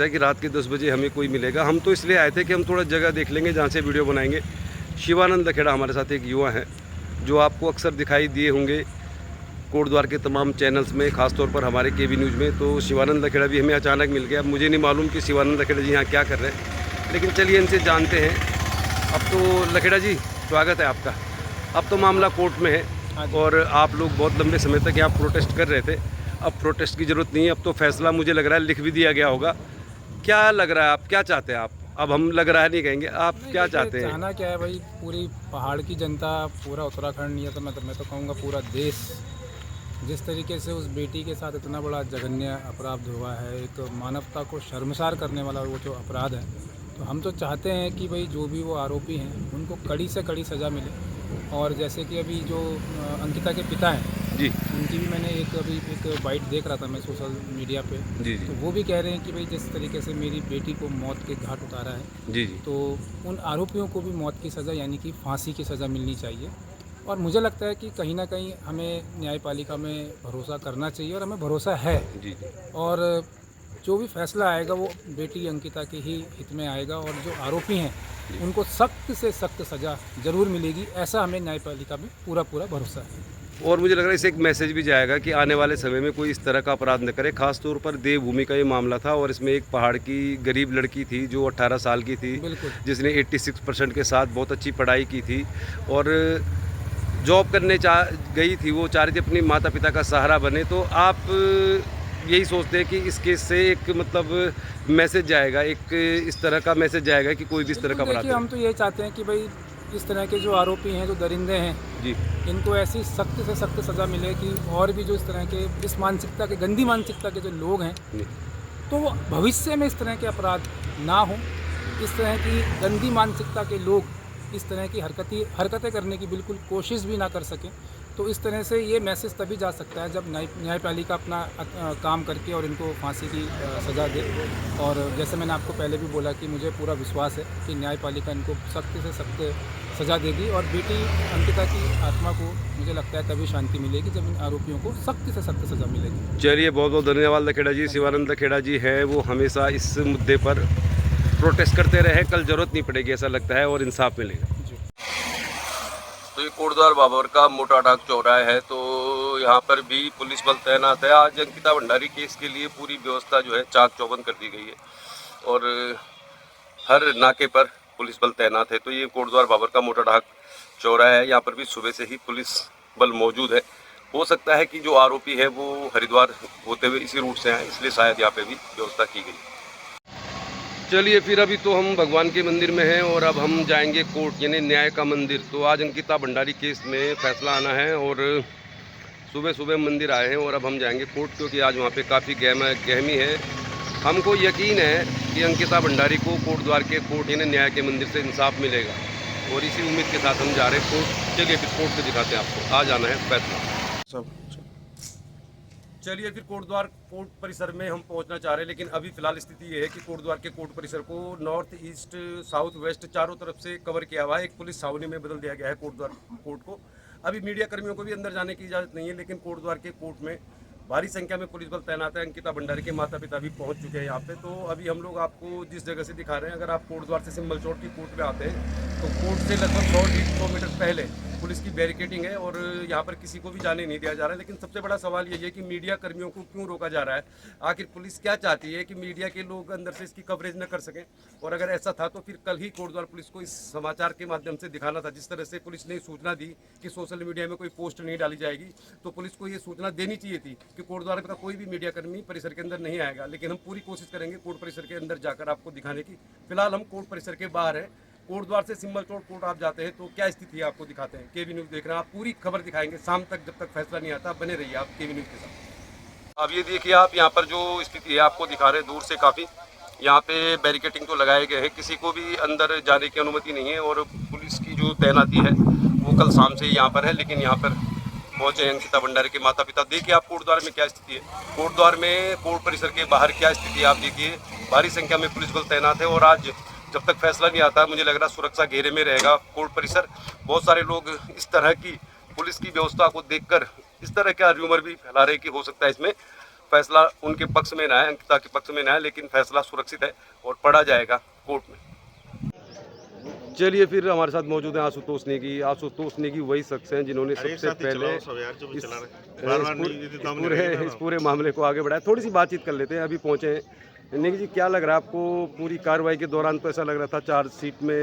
है कि रात के 10 बजे हमें कोई मिलेगा। हम तो इसलिए आए थे कि हम थोड़ा जगह देख लेंगे जहाँ से वीडियो बनाएंगे। शिवानंद लखेड़ा हमारे साथ एक युवा है जो आपको अक्सर दिखाई दिए होंगे कोटद्वार के तमाम चैनल्स में, खासतौर पर हमारे केबी न्यूज़ में। तो शिवानंद लखेड़ा भी हमें अचानक मिल गया। अब मुझे नहीं मालूम कि शिवानंद लखेड़ा जी यहाँ क्या कर रहे हैं, लेकिन चलिए इनसे जानते हैं। अब तो लखेड़ा जी स्वागत है आपका। अब तो मामला कोर्ट में है और आप लोग बहुत लंबे समय तक यहाँ प्रोटेस्ट कर रहे थे। अब प्रोटेस्ट की ज़रूरत नहीं है, अब तो फैसला मुझे लग रहा है लिख भी दिया गया होगा। क्या लग रहा है, आप क्या चाहते हैं? आप अब हम लग रहा है नहीं कहेंगे, आप क्या चाहते हैं? चाहना क्या है भाई, पूरी पहाड़ की जनता, पूरा उत्तराखंड, या तो मैं तो कहूँगा पूरा देश, जिस तरीके से उस बेटी के साथ इतना बड़ा जघन्य अपराध हुआ है, एक मानवता को शर्मसार करने वाला वो जो अपराध है, तो हम तो चाहते हैं कि भाई जो भी वो आरोपी हैं उनको कड़ी से कड़ी सज़ा मिले। और जैसे कि अभी जो अंकिता के पिता हैं जी उनकी भी मैंने एक बाइट देख रहा था मैं सोशल मीडिया पे, जी तो वो भी कह रहे हैं कि भाई जिस तरीके से मेरी बेटी को मौत के घाट उतारा है, जी जी तो उन आरोपियों को भी मौत की सज़ा यानी कि फांसी की सज़ा मिलनी चाहिए। और मुझे लगता है कि कहीं ना कहीं हमें न्यायपालिका में भरोसा करना चाहिए और हमें भरोसा है। जी जी और जो भी फैसला आएगा वो बेटी अंकिता के ही हित में आएगा और जो आरोपी हैं उनको सख्त से सख्त सज़ा ज़रूर मिलेगी, ऐसा हमें न्यायपालिका में पूरा भरोसा है। और मुझे लग रहा है इसे एक मैसेज भी जाएगा कि आने वाले समय में कोई इस तरह का अपराध न करे। खास तौर पर देवभूमि का ये मामला था और इसमें एक पहाड़ की गरीब लड़की थी जो 18 साल की थी, बिल्कुल। जिसने 86% के साथ बहुत अच्छी पढ़ाई की थी और जॉब करने गई थी। वो चाह रही थी अपनी माता पिता का सहारा बने। तो आप यही सोचते हैं कि इस केस से एक मतलब मैसेज जाएगा, एक इस तरह का मैसेज जाएगा कि कोई भी इस तरह का अपराध देखिए, हम तो ये चाहते हैं कि भाई इस तरह के जो आरोपी हैं, जो दरिंदे हैं, जी इनको ऐसी सख्त से सख्त सज़ा मिले कि और भी जो इस तरह के इस मानसिकता के, गंदी मानसिकता के जो लोग हैं, जी तो वो भविष्य में इस तरह के अपराध ना हो। इस तरह की गंदी मानसिकता के लोग इस तरह की हरकतें करने की बिल्कुल कोशिश भी ना कर सकें। तो इस तरह से ये मैसेज तभी जा सकता है जब न्यायपालिका अपना काम करके और इनको फांसी की सज़ा दे। और जैसे मैंने आपको पहले भी बोला कि मुझे पूरा विश्वास है कि न्यायपालिका इनको सख्त से सख्त सज़ा देगी और बेटी अंकिता की आत्मा को मुझे लगता है तभी शांति मिलेगी जब इन आरोपियों को सख्त से सख्त सज़ा मिलेगी। चलिए, बहुत बहुत धन्यवाद लखेड़ा जी। शिवानंद लखेड़ा जी है वो हमेशा इस मुद्दे पर प्रोटेस्ट करते रहे। कल ज़रूरत नहीं पड़ेगी ऐसा लगता है और इंसाफ मिलेगा। जी। तो ये कोटद्वार बाबर का मोटा डाक चौराहा है, तो यहाँ पर भी पुलिस बल तैनात है। आज अंकिता भंडारी केस के लिए पूरी व्यवस्था जो है चाक चौबंद कर दी गई है और हर नाके पर पुलिस बल तैनात है। तो ये कोटद्वार बाबर का मोटा डाक चौराहा है, यहाँ पर भी सुबह से ही पुलिस बल मौजूद है। हो सकता है कि जो आरोपी है वो हरिद्वार होते हुए इसी रूट से आए, इसलिए शायद यहाँ पे भी व्यवस्था की गई। चलिए फिर अभी तो हम भगवान के मंदिर में हैं और अब हम जाएंगे कोर्ट, यानी न्याय का मंदिर। तो आज अंकिता भंडारी केस में फैसला आना है और सुबह सुबह मंदिर आए हैं और अब हम जाएंगे कोर्ट, क्योंकि आज वहाँ पे काफ़ी गहमी है। हमको यकीन है कि अंकिता भंडारी को कोटद्वार के कोर्ट यानी न्याय के मंदिर से इंसाफ मिलेगा और इसी उम्मीद के साथ हम जा रहे हैं कोर्ट। चलिए फिर कोर्ट को दिखाते हैं आपको, आज आना है फैसला सब। चलिए फिर कोर्ट परिसर में हम पहुंचना चाह रहे हैं, लेकिन अभी फिलहाल स्थिति ये है कि कोटद्वार के कोर्ट परिसर को नॉर्थ ईस्ट साउथ वेस्ट चारों तरफ से कवर किया हुआ है। एक पुलिस छावनी में बदल दिया गया है कोर्ट को। अभी मीडिया कर्मियों को भी अंदर जाने की इजाज़त नहीं है, लेकिन कोटद्वार के कोर्ट में भारी संख्या में पुलिस बल तैनात है। अंकिता भंडारी के माता पिता भी पहुंच चुके हैं यहाँ पे। तो अभी हम लोग आपको जिस जगह से दिखा रहे हैं, अगर आप कोटद्वार से सिंबल चौक की कोर्ट पे आते हैं तो कोर्ट से लगभग 100 मीटर पहले पुलिस की बैरिकेडिंग है और यहाँ पर किसी को भी जाने नहीं दिया जा रहा है। लेकिन सबसे बड़ा सवाल ये है कि मीडिया कर्मियों को क्यों रोका जा रहा है? आखिर पुलिस क्या चाहती है कि मीडिया के लोग अंदर से इसकी कवरेज न कर सकें? और अगर ऐसा था तो फिर कल ही कोटद्वार पुलिस को इस समाचार के माध्यम से दिखाना था। जिस तरह से पुलिस ने सूचना दी कि सोशल मीडिया में कोई पोस्ट नहीं डाली जाएगी, तो पुलिस को ये सूचना देनी चाहिए थी कि कोटद्वार का कोई भी मीडिया कर्मी परिसर के अंदर नहीं आएगा। लेकिन हम पूरी कोशिश करेंगे कोर्ट परिसर के अंदर जाकर आपको दिखाने की। फिलहाल हम कोर्ट परिसर के बाहर हैं। कोटद्वार से सिंबल चौक कोर्ट आप जाते हैं तो क्या स्थिति है आपको दिखाते हैं। केबी न्यूज़ देख रहे हैं आप, पूरी खबर दिखाएंगे शाम तक, जब तक फैसला नहीं आता। बने रहिए आप केबी न्यूज़ के साथ। अब ये देखिए आप, यहाँ पर जो स्थिति है आपको दिखा रहे हैं दूर से काफ़ी। यहाँ पे बैरिकेटिंग तो लगाए गए हैं, किसी को भी अंदर जाने की अनुमति नहीं है और पुलिस की जो तैनाती है वो कल शाम से यहाँ पर है। लेकिन यहाँ पर पहुंचे हैं अंकिता भंडारी के माता पिता। देखिए आप कोटद्वार में क्या स्थिति है, कोटद्वार में कोर्ट परिसर के बाहर क्या स्थिति है आप देखिए। भारी संख्या में पुलिस बल तैनात है और आज जब तक फैसला नहीं आता मुझे लग रहा सुरक्षा घेरे में रहेगा कोर्ट परिसर। बहुत सारे लोग इस तरह की पुलिस की व्यवस्था को देखकर इस तरह का र्यूमर भी फैला रहे कि हो सकता है इसमें फैसला उनके पक्ष में ना है, अंकिता के पक्ष में ना है, लेकिन फैसला सुरक्षित है और पढ़ा जाएगा कोर्ट में। चलिए फिर हमारे साथ मौजूद हैं आशुतोष नेगी। आशुतोष नेगी वही शख्स हैं जिन्होंने सबसे पहले इस पूरे मामले को आगे बढ़ाया। थोड़ी सी बातचीत कर लेते हैं, अभी पहुंचे हैं। नेगी जी, क्या लग रहा है आपको? पूरी कार्रवाई के दौरान तो ऐसा लग रहा था, चार्जशीट में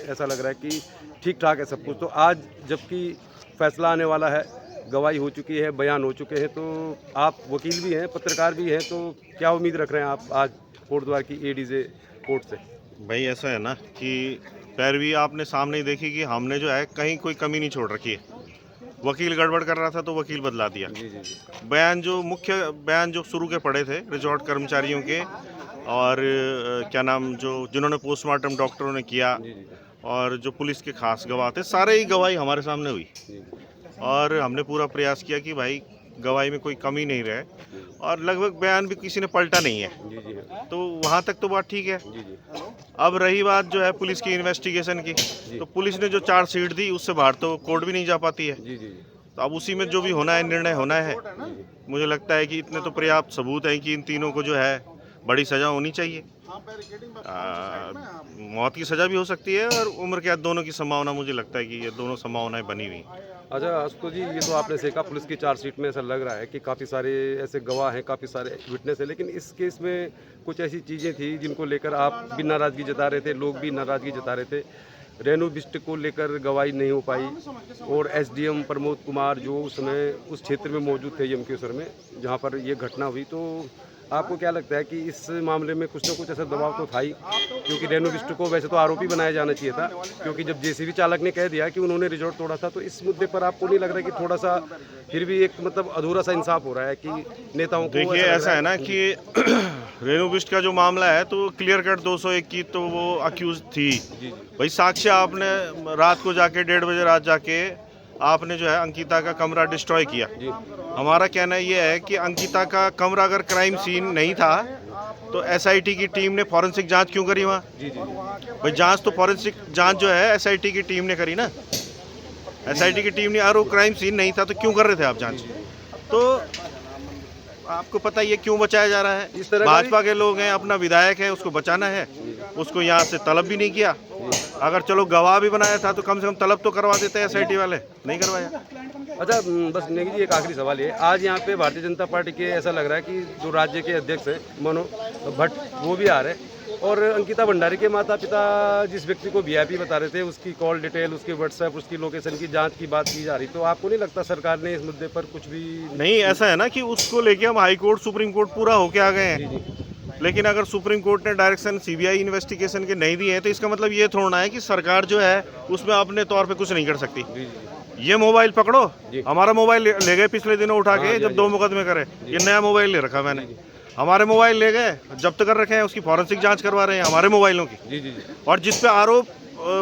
ऐसा लग रहा है कि ठीक ठाक है सब कुछ, तो आज जबकि फैसला आने वाला है, गवाही हो चुकी है, बयान हो चुके हैं, तो आप वकील भी हैं, पत्रकार भी हैं, तो क्या उम्मीद रख रहे हैं आप आज कोटद्वार की एडीजे कोर्ट से? भाई ऐसा है ना कि पैरवी आपने सामने ही देखी कि हमने जो है कहीं कोई कमी नहीं छोड़ रखी है। वकील गड़बड़ कर रहा था तो वकील बदला दिया। जी जी जी। मुख्य बयान जो शुरू के पड़े थे रिजॉर्ट कर्मचारियों के और क्या नाम जिन्होंने पोस्टमार्टम डॉक्टरों ने किया जी जी। और जो पुलिस के खास गवाह थे, सारे ही गवाही हमारे सामने हुई और हमने पूरा प्रयास किया कि भाई गवाही में कोई कमी नहीं रहे और लगभग बयान भी किसी ने पलटा नहीं है। जी जी। तो वहाँ तक तो बात ठीक है। जी जी। अब रही बात जो है पुलिस की इन्वेस्टिगेशन की, तो पुलिस ने जो चार्जशीट दी उससे बाहर तो कोर्ट भी नहीं जा पाती है। जी जी। तो अब उसी में जो भी होना है, निर्णय होना है। मुझे लगता है कि इतने तो पर्याप्त सबूत हैं कि इन तीनों को जो है बड़ी सज़ा होनी चाहिए। मौत की सज़ा भी हो सकती है और उम्र कैद, दोनों की संभावना मुझे लगता है कि ये दोनों संभावनाएं बनी हुई हैं। अच्छा आशुतोष जी, ये तो आपने देखा पुलिस की चार्जशीट में ऐसा लग रहा है कि काफ़ी सारे ऐसे गवाह हैं, काफ़ी सारे विटनेस हैं, लेकिन इस केस में कुछ ऐसी चीज़ें थी जिनको लेकर आप भी नाराज़गी जता रहे थे, लोग भी नाराज़गी जता रहे थे। रेणु बिष्ट को लेकर गवाही नहीं हो पाई और एसडीएम प्रमोद कुमार जो उस समय उस क्षेत्र में मौजूद थे यमकेश्वर में जहाँ पर ये घटना हुई, तो आपको क्या लगता है कि इस मामले में कुछ ना कुछ ऐसा दबाव तो था ही? क्योंकि रेणु बिष्ट को वैसे तो आरोपी बनाया जाना चाहिए था, क्योंकि जब जेसीबी चालक ने कह दिया कि उन्होंने रिजॉर्ट तोड़ा था, तो इस मुद्दे पर आपको नहीं लग रहा है कि थोड़ा सा फिर भी एक मतलब अधूरा सा इंसाफ हो रहा है कि नेताओं को? देखिए ऐसा है ना कि रेणु बिष्ट का जो मामला है तो क्लियर कट 201 की तो वो अक्यूज थी। भाई साक्ष्य आपने रात को जाके 1:30 बजे रात जाके आपने जो है अंकिता का कमरा डिस्ट्रॉय किया। हमारा कहना ये है कि अंकिता का कमरा अगर क्राइम सीन नहीं था तो एसआईटी की टीम ने फॉरेंसिक जांच क्यों करी वहाँ? भाई जांच तो फॉरेंसिक जांच जो है एसआईटी की टीम ने करी ना। एसआईटी की टीम ने, और वो क्राइम सीन नहीं था तो क्यों कर रहे थे आप जांच? तो आपको पता ही है क्यों बचाया जा रहा है। इस तरह भाजपा के लोग हैं, अपना विधायक है, उसको बचाना है, उसको यहाँ से तलब भी नहीं किया। अगर चलो गवाह भी बनाया था तो कम से कम तलब तो करवा देते हैं एसआईटी वाले, नहीं करवाया। अच्छा बस नेगी जी, एक आखिरी सवाल है। आज यहाँ पे भारतीय जनता पार्टी के ऐसा लग रहा है कि जो राज्य के अध्यक्ष हैं मनोज भट्ट, वो भी आ रहे हैं और अंकिता भंडारी के माता पिता जिस व्यक्ति को वीआईपी बता रहे थे, उसकी कॉल डिटेल, उसके व्हाट्सएप, उसकी लोकेशन की जांच की बात की जा रही, तो आपको नहीं लगता सरकार ने इस मुद्दे पर कुछ भी? नहीं, ऐसा है ना कि उसको लेके हम हाई कोर्ट सुप्रीम कोर्ट पूरा होके आ गए हैं, लेकिन अगर सुप्रीम कोर्ट ने डायरेक्शन सीबीआई इन्वेस्टिगेशन के नहीं दिए हैं तो इसका मतलब ये थोड़ा है कि सरकार जो है उसमें अपने तौर पे कुछ नहीं कर सकती। ये मोबाइल पकड़ो, हमारा मोबाइल ले गए पिछले दिनों उठा के, जब 2 मुकदमे करे, ये नया मोबाइल ले रखा मैंने, हमारे मोबाइल ले गए, जब्त कर रखे हैं, उसकी फॉरेंसिक जांच करवा रहे हैं हमारे मोबाइलों की। और जिस पे आरोप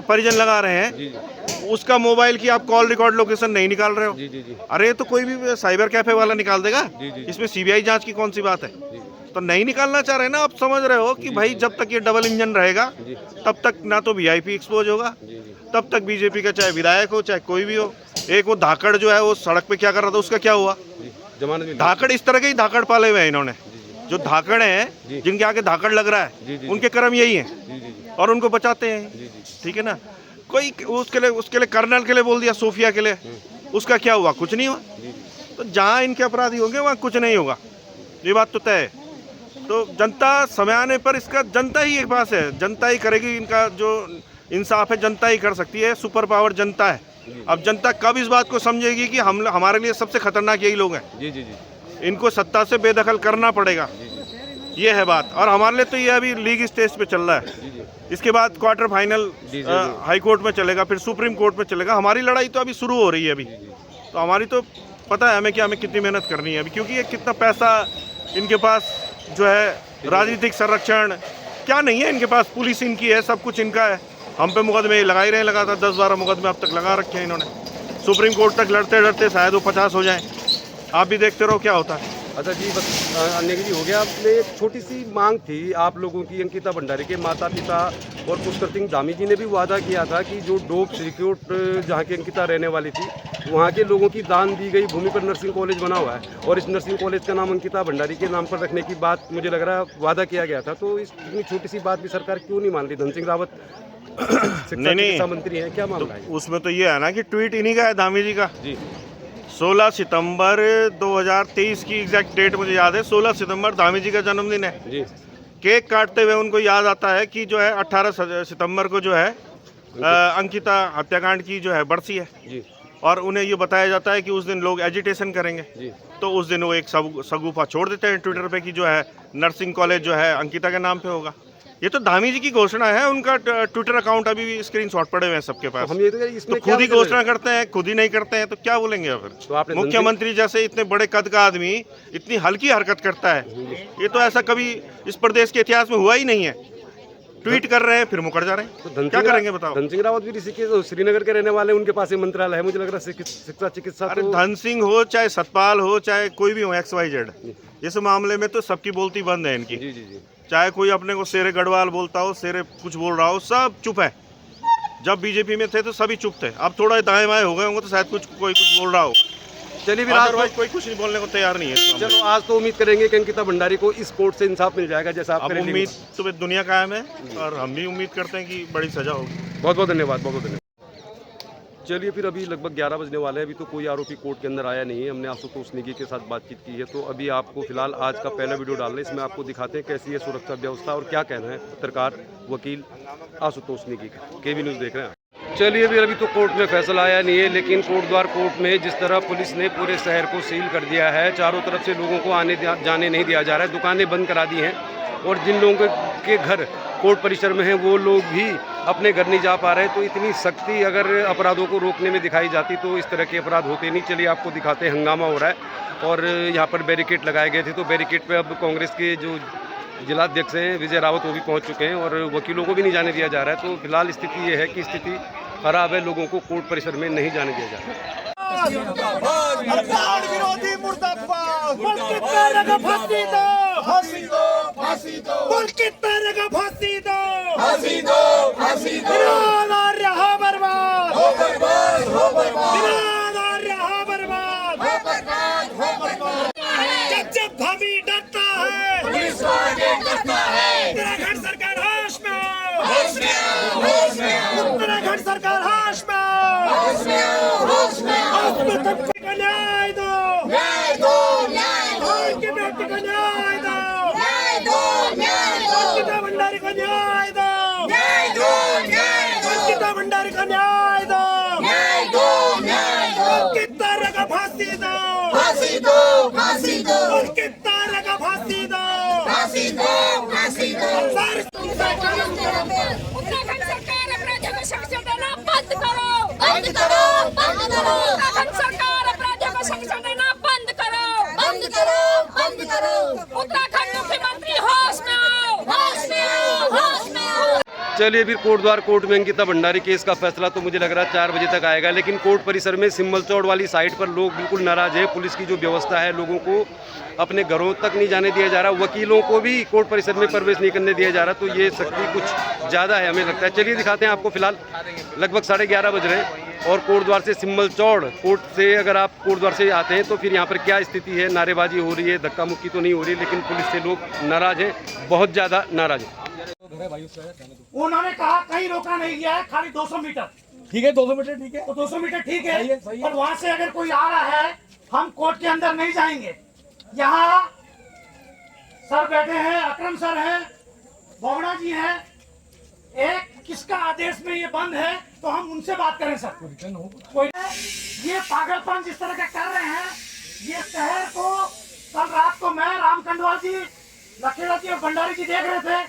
परिजन लगा रहे हैं उसका मोबाइल की आप कॉल रिकॉर्ड लोकेशन नहीं निकाल रहे हो। अरे तो कोई भी साइबर कैफे वाला निकाल देगा, इसमें सीबीआई जांच की कौन सी बात है? तो नहीं निकालना चाह रहे हैं ना। आप समझ रहे हो कि भाई जब तक ये डबल इंजन रहेगा तब तक ना तो वीआईपी एक्सपोज होगा, तब तक बीजेपी का चाहे विधायक हो चाहे कोई भी हो। एक वो धाकड़ जो है वो सड़क पे क्या कर रहा था, उसका क्या हुआ? धाकड़, इस तरह के ही धाकड़ पाले हुए हैं इन्होंने। जो धाकड़ हैं, जिनके आगे धाकड़ लग रहा है, उनके कर्म यही हैं और उनको बचाते हैं। ठीक है ना। कोई उसके लिए कर्नल के लिए बोल दिया, सोफिया के लिए, उसका क्या हुआ? कुछ नहीं हुआ। तो जहाँ इनके अपराधी होंगे वहाँ कुछ नहीं होगा, ये बात तो तय है। तो जनता समय आने पर इसका जनता ही एक पास है, जनता ही करेगी। इनका जो इंसाफ है जनता ही कर सकती है, सुपर पावर जनता है। अब जनता कब इस बात को समझेगी कि हमारे लिए सबसे खतरनाक यही लोग हैं। इनको सत्ता से बेदखल करना पड़ेगा, ये है बात। और हमारे लिए तो ये अभी लीग स्टेज पे चल रहा है, इसके बाद क्वार्टर फाइनल हाई कोर्ट में चलेगा, फिर सुप्रीम कोर्ट में चलेगा। हमारी लड़ाई तो अभी शुरू हो रही है। अभी तो हमारी तो पता है हमें कि हमें कितनी मेहनत करनी है अभी, क्योंकि ये कितना पैसा इनके पास जो है, राजनीतिक संरक्षण क्या नहीं है इनके पास, पुलिस इनकी है, सब कुछ इनका है। हम पे मुकदमे लगा ही रहे, लगातार 10-12 मुकदमे अब तक लगा रखे हैं इन्होंने। सुप्रीम कोर्ट तक लड़ते लड़ते शायद वो 50 हो जाएं। आप भी देखते रहो क्या होता है। अच्छा जी, बस नेगी जी हो गया। आपने एक छोटी सी मांग थी आप लोगों की, अंकिता भंडारी के माता पिता और पुष्कर सिंह धामी जी ने भी वादा किया था कि जो डोप सिक्योट जहाँ की अंकिता रहने वाली थी, वहाँ के लोगों की दान दी गई भूमि पर नर्सिंग कॉलेज बना हुआ है और इस नर्सिंग कॉलेज का नाम अंकिता भंडारी के नाम पर रखने की बात मुझे लग रहा है वादा किया गया था। तो इस इतनी छोटी सी बात भी सरकार क्यों नहीं मान रही? धन सिंह रावत शिक्षा मंत्री हैं, क्या मामला है? उसमें तो ये है ना कि ट्वीट इन्हीं का है, धामी जी का। जी 16 सितंबर 2023 की एग्जैक्ट डेट मुझे याद है। 16 सितंबर धामी जी का जन्मदिन है। जी केक काटते हुए उनको याद आता है कि जो है 18 सितंबर को जो है अंकिता हत्याकांड की जो है बरसी है जी और उन्हें ये बताया जाता है कि उस दिन लोग एजिटेशन करेंगे। जी तो उस दिन वो एक सगुफा छोड़ देते हैं ट्विटर पे कि जो है नर्सिंग कॉलेज जो है अंकिता के नाम पे होगा। ये तो धामी जी की घोषणा है, उनका ट्विटर अकाउंट अभी भी स्क्रीनशॉट पड़े हुए हैं सबके पास। हम ये तो इसमें तो खुद ही घोषणा करते हैं, खुद ही नहीं करते हैं, तो क्या बोलेंगे फिर? तो आपने मुख्यमंत्री जैसे इतने बड़े कद का आदमी इतनी हल्की हरकत करता है, ये तो ऐसा कभी इस प्रदेश के इतिहास में हुआ ही नहीं है। ट्वीट कर रहे हैं फिर मुकर जा रहे हैं, तो क्या करेंगे बताओ? धन सिंह रावत भी ऋषिकेश श्रीनगर के रहने वाले, उनके पास ही मंत्रालय है। मुझे लग रहा है शिक्षा चिकित्सा। अरे धन सिंह हो चाहे सतपाल हो चाहे कोई भी हो XYZ, इस मामले में तो सबकी बोलती बंद है इनकी। जी जी जी चाहे कोई अपने को शेरे गढ़वाल बोलता हो, शेरे कुछ बोल रहा हो, सब चुप है। जब बीजेपी में थे तो सभी चुप थे, अब थोड़ा दाएं बाएं हो गए होंगे तो शायद कोई कुछ बोल रहा हो। चलिए भी अदरवाइज कोई कुछ नहीं बोलने को तैयार नहीं है। चलो आज तो उम्मीद करेंगे कि अंकिता भंडारी को इस कोर्ट से इंसाफ मिल जाएगा, जैसा आप अब उम्मीद तो दुनिया कायम है और हम भी उम्मीद करते हैं कि बड़ी सजा होगी। बहुत बहुत धन्यवाद, बहुत बहुत धन्यवाद। चलिए फिर अभी लगभग 11 बजने वाले हैं, अभी तो कोई आरोपी कोर्ट के अंदर आया नहीं है। हमने आशुतोष नेगी के साथ बातचीत की है, तो अभी आपको फिलहाल आज का पहला वीडियो डाल रहे हैं। इसमें आपको दिखाते हैं कैसी है सुरक्षा व्यवस्था और क्या कहना है पत्रकार वकील आशुतोष नेगी का। केवी न्यूज़ देख रहे हैं। चलिए अभी तो कोर्ट में फैसला आया नहीं है, लेकिन कोर्ट में जिस तरह पुलिस ने पूरे शहर को सील कर दिया है, चारों तरफ से लोगों को आने जाने नहीं दिया जा रहा है, दुकानें बंद करा दी हैं और जिन लोगों के घर कोर्ट परिसर में हैं वो लोग भी अपने घर नहीं जा पा रहे। तो इतनी सख्ती अगर अपराधों को रोकने में दिखाई जाती तो इस तरह के अपराध होते नहीं। चलिए आपको दिखाते हैं, हंगामा हो रहा है और यहाँ पर बैरिकेड लगाए गए थे, तो बैरिकेड पे अब कांग्रेस के जो जिलाध्यक्ष हैं विजय रावत वो भी पहुँच चुके हैं और वकीलों को भी नहीं जाने दिया जा रहा है। तो फिलहाल स्थिति ये है कि स्थिति खराब है, लोगों को कोर्ट परिसर में नहीं जाने दिया जा रहा है। विरोधी मुर्दाबाद, जब भाभी डरता है उत्तराखंड सरकार होश में आओ, उत्तराखंड सरकार होश में आओ, को न्याय दो, उनकी बेटी को न्याय दो, अंकिता भंडारी को न्याय दो, अंकिता भंडारी को न्याय दो, अंकिता रगा फांसी दो, अंकिता रगा फांसी दो। उत्तराखंड सरकार अपराधियों को संरक्षण देना बंद करो, बंद करो, बंद करो। उत्तराखंड सरकार अपराधियों को संरक्षण देना बंद करो, बंद करो, बंद करो। उत्तराखंड मुख्यमंत्री होश में आओ, होश में आओ, होश में आओ। चलिए फिर कोर्ट में अंकिता भंडारी केस का फैसला तो मुझे लग रहा है 4 बजे तक आएगा, लेकिन कोर्ट परिसर में सिम्बल चौड़ वाली साइड पर लोग बिल्कुल नाराज है। पुलिस की जो व्यवस्था है, लोगों को अपने घरों तक नहीं जाने दिया जा रहा, वकीलों को भी कोर्ट परिसर में प्रवेश नहीं करने दिया जा रहा। तो ये सख्ती कुछ ज़्यादा है हमें लगता है। चलिए दिखाते हैं आपको, फिलहाल लगभग 11:30 बज रहे हैं और कोर्ट द्वार से सिम्बल चौड़, कोर्ट से अगर आप कोर्ट द्वार से आते हैं तो फिर यहाँ पर क्या स्थिति है। नारेबाजी हो रही है, धक्का मुक्की तो नहीं हो रही, लेकिन पुलिस से लोग नाराज हैं, बहुत ज़्यादा नाराज हैं। उन्होंने कहा कहीं रोका नहीं गया है, खाली 200 मीटर। ठीक है, 200 मीटर ठीक है, तो 200 मीटर ठीक है, सही है। और वहां से अगर कोई आ रहा है, हम कोर्ट के अंदर नहीं जाएंगे। यहाँ सर बैठे हैं, अकरम सर हैं, बोगड़ा जी हैं, एक किसका आदेश में ये बंद है तो हम उनसे बात करें सर। कोई ये पागलपन जिस तरह का कर रहे हैं, ये शहर को कल रात को मैं राम कंडवाल जी, लखेड़ा जी और भंडारी जी देख रहे थे,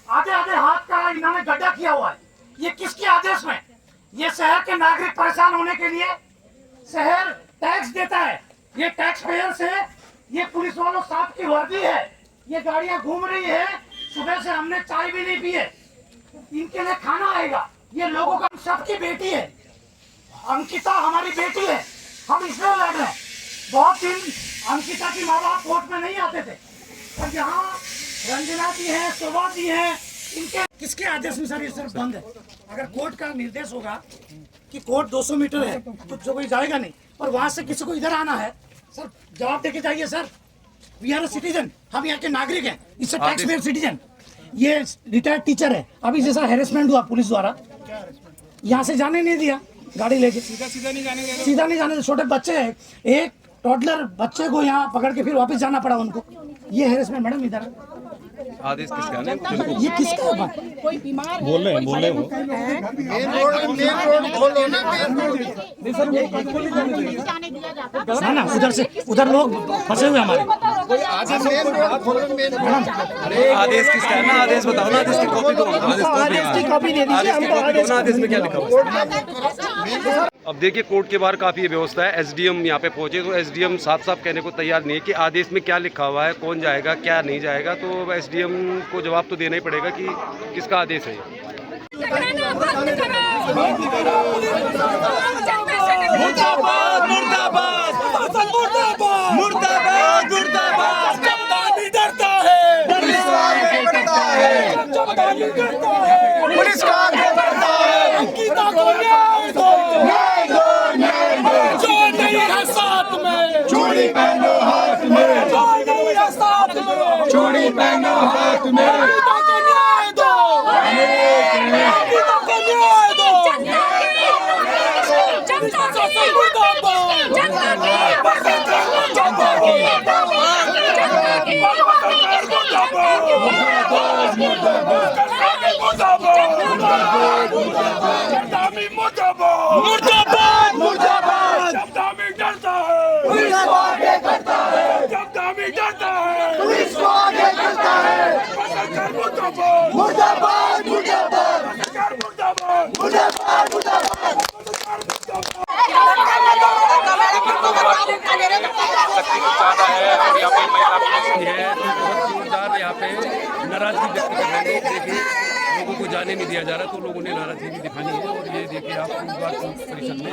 आधे हाथ का इन्होंने गड्ढा किया हुआ है। ये किसके आदेश में? ये शहर के नागरिक परेशान होने के लिए शहर टैक्स देता है, ये टैक्स पेयर से ये पुलिस वालों साहब की वर्दी है, ये गाड़ियां घूम रही है, सुबह से हमने चाय भी नहीं पी है, इनके लिए खाना आएगा। ये लोगों का सबकी बेटी है, अंकिता हमारी बेटी है, हम इसमें लड़ रहे हैं। बहुत दिन अंकिता की माँ बाप कोर्ट में नहीं आते थे, और यहाँ रंजना जी हैं, शोभा जी हैं, इनके किसके आदेश में सर ये सिर्फ बंद है? अगर कोर्ट का निर्देश होगा कि कोर्ट 200 मीटर है तो जो कोई जाएगा नहीं। और वहां से किसी को इधर आना है, सर जवाब देके जाइए सर। वी आर सिटीजन, हम यहाँ के नागरिक हैं, इससे टैक्स पेयर सिटीजन। ये रिटायर्ड टीचर है, अभी जैसा हेरेसमेंट हुआ पुलिस द्वारा, यहाँ से जाने नहीं दिया गाड़ी लेके, सीधा नहीं जाने दे। छोटे बच्चे हैं, एक टॉडलर बच्चे को यहाँ पकड़ के फिर वापस जाना पड़ा उनको। ये हेरेसमेंट मैडम इधर आदेश किसका है? ये किसका है? कोई बीमार बोल रहे हैं वो मेन रोड खोलो ना, ना उधर से, उधर लोग फंसे हुए हमारे। आदेश किसका है ना? आदेश बताओ ना, आदेश की कॉपी दो। आदेश की कॉपी दे दीजिए हमको। आदेश में क्या लिखा हुआ? अब देखिए कोर्ट के बाहर काफ़ी व्यवस्था है। एसडीएम यहाँ पे पहुंचे तो एसडीएम साफ साफ कहने को तैयार नहीं है कि आदेश में क्या लिखा हुआ है, कौन जाएगा क्या नहीं जाएगा। तो एसडीएम को जवाब तो देना ही पड़ेगा कि किसका आदेश है। झगड़ना बंद करो, मुर्दाबाद मुर्दाबाद मुर्दाबाद मुर्दाबाद मुर्दाबाद। जनता नहीं डरता है, पुलिस का आगे बढ़ता है, जनता नहीं डरता है, पुलिस का आगे बढ़ता है। अंकिता को न्याय दो, न्याय दो, न्याय दो। जो नहीं है साथ में चूड़ी पहनो हाथ में, जो नहीं है साथ में चूड़ी पहनो हाथ में। अंकिता को न्याय दो, अंकिता को न्याय दो। मुर्दाबाद मुर्दाबाद। जमदामी डरता है, पुलिस को आगे करता है, जमदामी डरता है, पुलिस को आगे करता है। मुर्दाबाद मुर्दाबाद मुर्दाबाद मुर्दाबाद मुर्दाबाद मुर्दाबाद। शक्ति को चाहता है और यहाँ पे महिला भी है बहुत जोरदार यहाँ पे नाराजगी व्यक्त कर रहे हैं। देखिए लोगों को जाने नहीं दिया जा रहा, तो लोगों ने नाराजगी भी दिखानी है। और ये देखिए आप बात परिषद में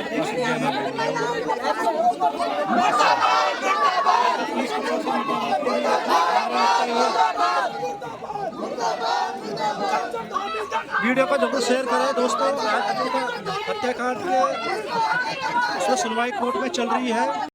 वीडियो को जरूर शेयर करें दोस्तों। हत्याकांड के उसमें सुनवाई कोर्ट में चल रही है।